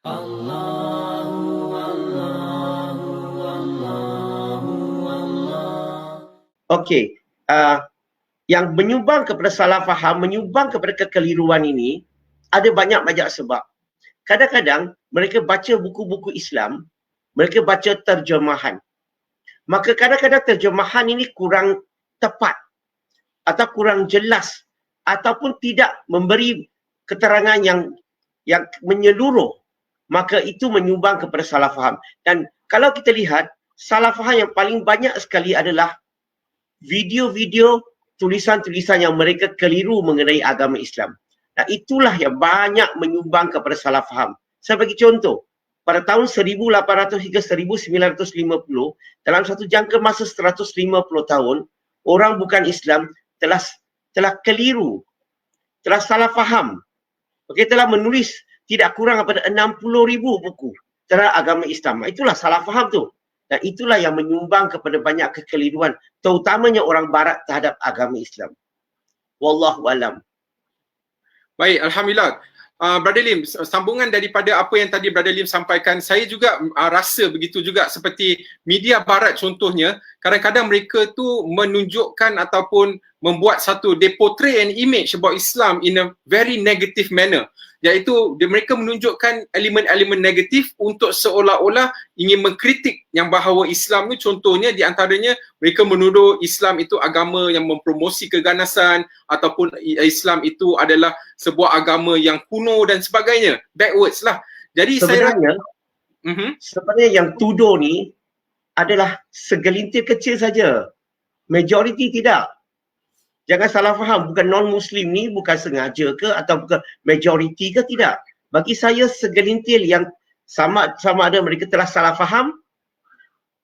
Okey, yang menyumbang kepada salah faham, menyumbang kepada kekeliruan ini, ada banyak sebab. Kadang-kadang mereka baca buku-buku Islam, mereka baca terjemahan. Maka kadang-kadang terjemahan ini kurang tepat atau kurang jelas ataupun tidak memberi keterangan yang menyeluruh, maka itu menyumbang kepada salah faham. Dan kalau kita lihat, salah faham yang paling banyak sekali adalah video-video, tulisan-tulisan yang mereka keliru mengenai agama Islam. Nah, itulah yang banyak menyumbang kepada salah faham. Saya bagi contoh, pada tahun 1800 hingga 1950, dalam satu jangka masa 150 tahun, orang bukan Islam telah keliru, telah salah faham. Okey, telah menulis tidak kurang daripada 60,000 buku terhadap agama Islam. Itulah salah faham tu. Dan itulah yang menyumbang kepada banyak kekeliruan, terutamanya orang barat terhadap agama Islam. Wallahu alam. Baik, Alhamdulillah. Brother Lim, sambungan daripada apa yang tadi Brother Lim sampaikan, saya juga rasa begitu juga seperti media barat contohnya, kadang-kadang mereka tu menunjukkan ataupun membuat satu, they portray an image about Islam in a very negative manner, iaitu mereka menunjukkan elemen-elemen negatif untuk seolah-olah ingin mengkritik yang bahawa Islam ni, contohnya di antaranya mereka menuduh Islam itu agama yang mempromosi keganasan ataupun Islam itu adalah sebuah agama yang kuno dan sebagainya, backwards lah. Jadi sebenarnya yang tuduh ni adalah segelintir kecil saja, majoriti tidak. Jangan salah faham, bukan non-Muslim ni bukan sengaja ke atau bukan majoriti ke, tidak. Bagi saya segelintir yang sama ada mereka telah salah faham,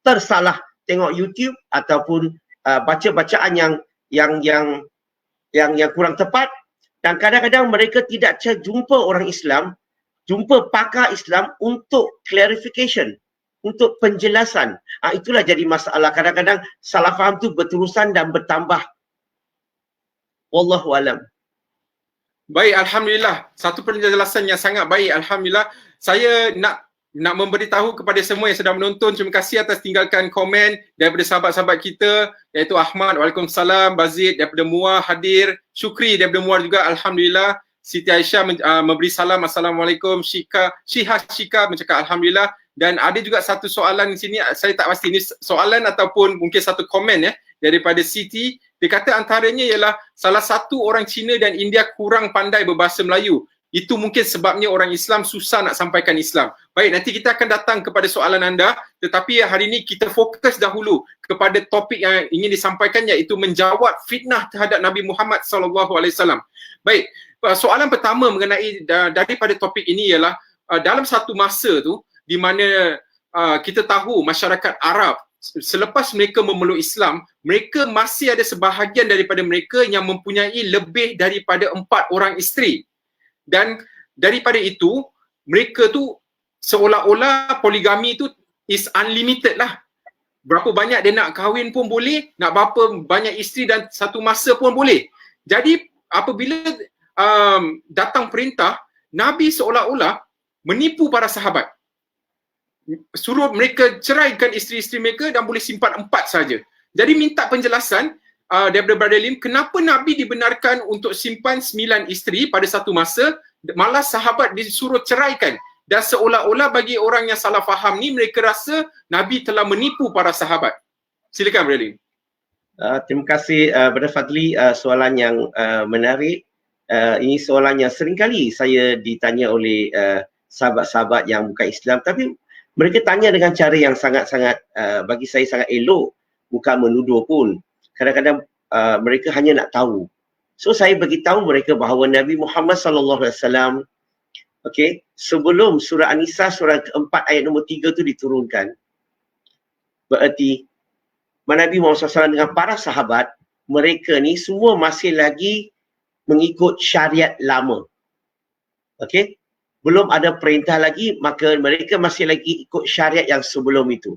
tersalah tengok YouTube ataupun baca bacaan yang kurang tepat, dan kadang-kadang mereka tidak jumpa orang Islam, jumpa pakar Islam untuk clarification, untuk penjelasan. Itulah jadi masalah. Kadang-kadang salah faham tu berterusan dan bertambah. Wallahu alam. Baik, Alhamdulillah. Satu penjelasan yang sangat baik, Alhamdulillah. Saya nak memberitahu kepada semua yang sedang menonton, terima kasih atas tinggalkan komen daripada sahabat-sahabat kita, iaitu Ahmad, Waalaikumsalam, Bazid daripada Muar hadir, Syukri daripada Muar juga, Alhamdulillah. Siti Aisyah memberi salam, Assalamualaikum. Shika mencakap Alhamdulillah. Dan ada juga satu soalan di sini, saya tak pasti ini soalan ataupun mungkin satu komen daripada Siti. Dia kata antaranya ialah salah satu orang Cina dan India kurang pandai berbahasa Melayu. Itu mungkin sebabnya orang Islam susah nak sampaikan Islam. Baik, nanti kita akan datang kepada soalan anda, tetapi hari ini kita fokus dahulu kepada topik yang ingin disampaikan, iaitu menjawab fitnah terhadap Nabi Muhammad SAW. Baik, soalan pertama mengenai daripada topik ini ialah dalam satu masa tu di mana kita tahu masyarakat Arab selepas mereka memeluk Islam, mereka masih ada sebahagian daripada mereka yang mempunyai lebih daripada 4 orang isteri. Dan daripada itu, mereka tu seolah-olah poligami tu is unlimited lah. Berapa banyak dia nak kahwin pun boleh, nak berapa banyak isteri dan satu masa pun boleh. Jadi apabila datang perintah, Nabi seolah-olah menipu para sahabat. Suruh mereka ceraikan isteri-isteri mereka dan boleh simpan 4 saja. Jadi minta penjelasan daripada Brother Lim, kenapa Nabi dibenarkan untuk simpan 9 isteri pada satu masa, malah sahabat disuruh ceraikan. Dan seolah-olah bagi orang yang salah faham ni, mereka rasa Nabi telah menipu para sahabat. Silakan Brother Lim. Terima kasih Brother Fadli, soalan yang menarik. Ini soalan yang seringkali saya ditanya oleh sahabat-sahabat yang bukan Islam, tapi mereka tanya dengan cara yang sangat-sangat bagi saya sangat elok, bukan menuduh pun. Kadang-kadang mereka hanya nak tahu. So saya beritahu mereka bahawa Nabi Muhammad SAW, okey, sebelum surah An-Nisa surah keempat ayat nombor 3 tu diturunkan, bererti Nabi Muhammad SAW dengan para sahabat, mereka ni semua masih lagi mengikut syariat lama. Okey, belum ada perintah lagi, maka mereka masih lagi ikut syariat yang sebelum itu.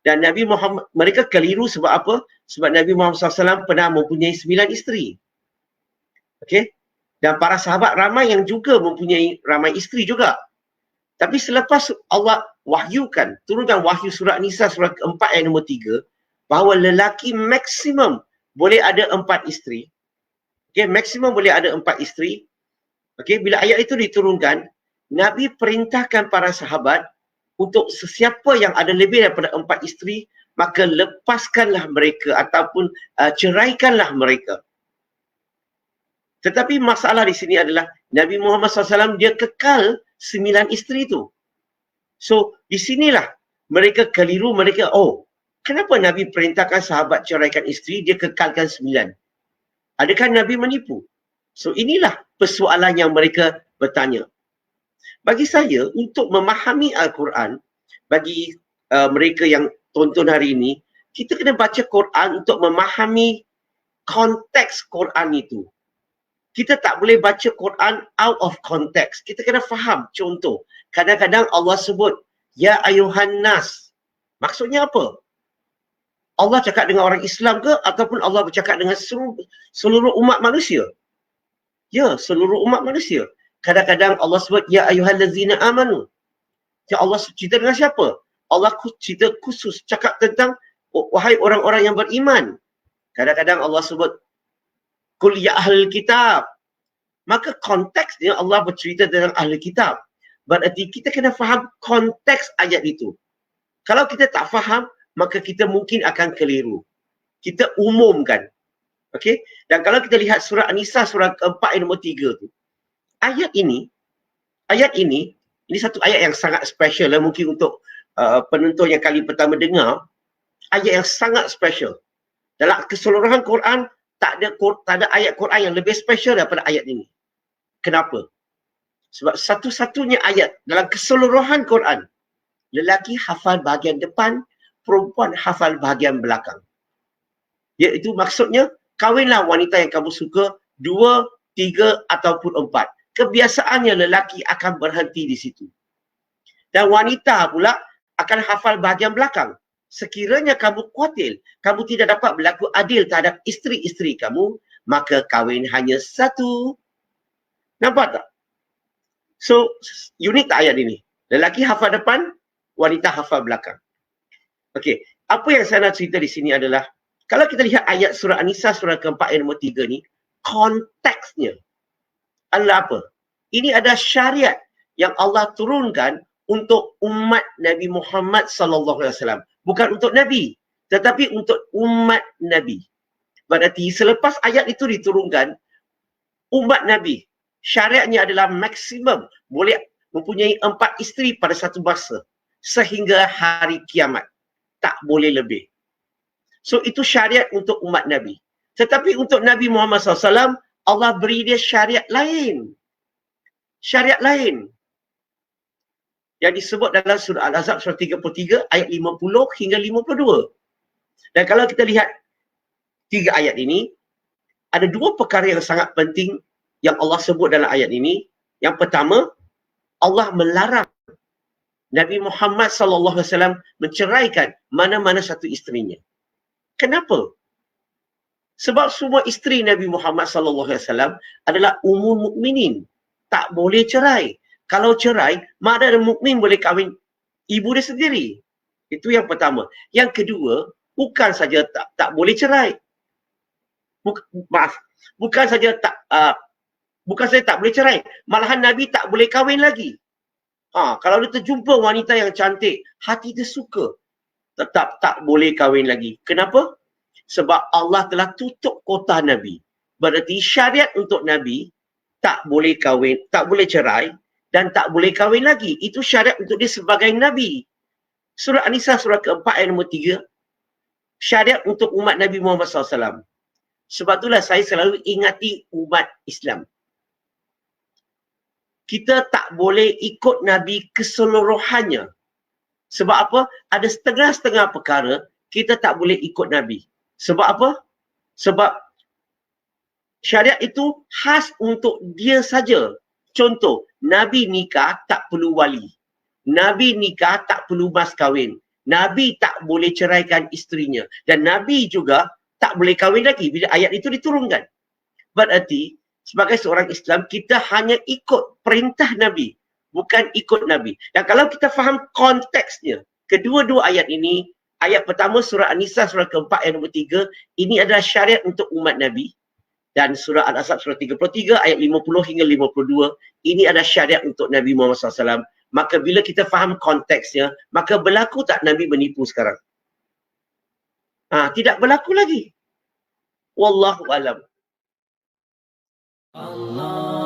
Dan Nabi Muhammad, mereka keliru sebab apa? Sebab Nabi Muhammad SAW pernah mempunyai 9 isteri. Okey? Dan para sahabat ramai yang juga mempunyai ramai isteri juga. Tapi selepas Allah wahyukan, turunkan wahyu surah Nisa surah keempat ayat nombor 3, bahawa lelaki maksimum boleh ada 4 isteri. Okey, maksimum boleh ada 4 isteri. Okey, bila ayat itu diturunkan, Nabi perintahkan para sahabat untuk sesiapa yang ada lebih daripada 4 isteri, maka lepaskanlah mereka ataupun ceraikanlah mereka. Tetapi masalah di sini adalah Nabi Muhammad SAW dia kekal 9 isteri tu. So, di sinilah mereka keliru, mereka, oh, kenapa Nabi perintahkan sahabat ceraikan isteri, dia kekalkan 9? Adakah Nabi menipu? So, inilah persoalan yang mereka bertanya. Bagi saya, untuk memahami Al-Quran, bagi mereka yang tonton hari ini, kita kena baca Quran untuk memahami konteks Quran itu. Kita tak boleh baca Quran out of context. Kita kena faham. Contoh, kadang-kadang Allah sebut, Ya ayuhan nas. Maksudnya apa? Allah cakap dengan orang Islam ke? Ataupun Allah bercakap dengan seluruh umat manusia? Ya, seluruh umat manusia. Kadang-kadang Allah sebut, Ya ayuhallazina amanu. Ya Allah cerita dengan siapa? Allah cerita khusus cakap tentang, wahai orang-orang yang beriman. Kadang-kadang Allah sebut, Kul ya ahlul kitab. Maka konteksnya Allah bercerita tentang ahli kitab. Berarti kita kena faham konteks ayat itu. Kalau kita tak faham, maka kita mungkin akan keliru. Kita umumkan. Okey? Dan kalau kita lihat surah An-Nisa surah keempat ayat nombor 3 tu. Ayat ini satu ayat yang sangat special lah mungkin untuk penonton yang kali pertama dengar. Ayat yang sangat special. Dalam keseluruhan Quran, tak ada ayat Quran yang lebih special daripada ayat ini. Kenapa? Sebab satu-satunya ayat dalam keseluruhan Quran, lelaki hafal bahagian depan, perempuan hafal bahagian belakang. Iaitu maksudnya, kahwinlah wanita yang kamu suka, 2, 3 ataupun 4. Kebiasaannya lelaki akan berhenti di situ. Dan wanita pula akan hafal bahagian belakang. Sekiranya kamu kuatil, kamu tidak dapat berlaku adil terhadap isteri-isteri kamu, maka kahwin hanya 1. Nampak tak? So, unik tak ayat ini? Lelaki hafal depan, wanita hafal belakang. Okey, apa yang saya nak cerita di sini adalah, kalau kita lihat ayat surah An-Nisa surah keempat ayat nombor 3 ni, konteksnya adalah apa? Ini ada syariat yang Allah turunkan untuk umat Nabi Muhammad SAW. Bukan untuk Nabi, tetapi untuk umat Nabi. Berarti selepas ayat itu diturunkan, umat Nabi, syariatnya adalah maksimum boleh mempunyai 4 isteri pada satu masa sehingga hari kiamat. Tak boleh lebih. So itu syariat untuk umat Nabi. Tetapi untuk Nabi Muhammad SAW, Allah beri dia syariat lain. Syariat lain. Yang disebut dalam surah Al-Ahzab surah 33 ayat 50 hingga 52. Dan kalau kita lihat 3 ayat ini, ada 2 perkara yang sangat penting yang Allah sebut dalam ayat ini. Yang pertama, Allah melarang Nabi Muhammad SAW menceraikan mana-mana satu isterinya. Kenapa? Sebab semua isteri Nabi Muhammad SAW adalah umum mukminin. Tak boleh cerai. Kalau cerai, mana ada mukmin boleh kahwin ibu dia sendiri. Itu yang pertama. Yang kedua, bukan saja tak boleh cerai. Bukan saja tak boleh cerai. Malahan Nabi tak boleh kahwin lagi. Kalau dia terjumpa wanita yang cantik, hati dia suka, tetap tak boleh kahwin lagi. Kenapa? Sebab Allah telah tutup kota Nabi. Berarti syariat untuk Nabi tak boleh kahwin, tak boleh cerai dan tak boleh kahwin lagi. Itu syariat untuk dia sebagai Nabi. Surah An-Nisa surah keempat ayat nombor 3. Syariat untuk umat Nabi Muhammad SAW. Sebab itulah saya selalu ingati umat Islam. Kita tak boleh ikut Nabi keseluruhannya. Sebab apa? Ada setengah-setengah perkara kita tak boleh ikut Nabi. Sebab apa? Sebab syariat itu khas untuk dia saja. Contoh, Nabi nikah tak perlu wali. Nabi nikah tak perlu mas kahwin. Nabi tak boleh ceraikan isterinya. Dan Nabi juga tak boleh kahwin lagi bila ayat itu diturunkan. Berarti, sebagai seorang Islam, kita hanya ikut perintah Nabi. bukan ikut Nabi. Dan kalau kita faham konteksnya, kedua-dua ayat ini, ayat pertama surah An-Nisa surah keempat ayat nombor 3, ini adalah syariat untuk umat Nabi. Dan surah Al-Ahzab surah 33 ayat 50 hingga 52, ini adalah syariat untuk Nabi Muhammad SAW. Maka bila kita faham konteksnya, maka berlaku tak Nabi menipu sekarang? Tidak berlaku lagi. Wallahu alam. Allah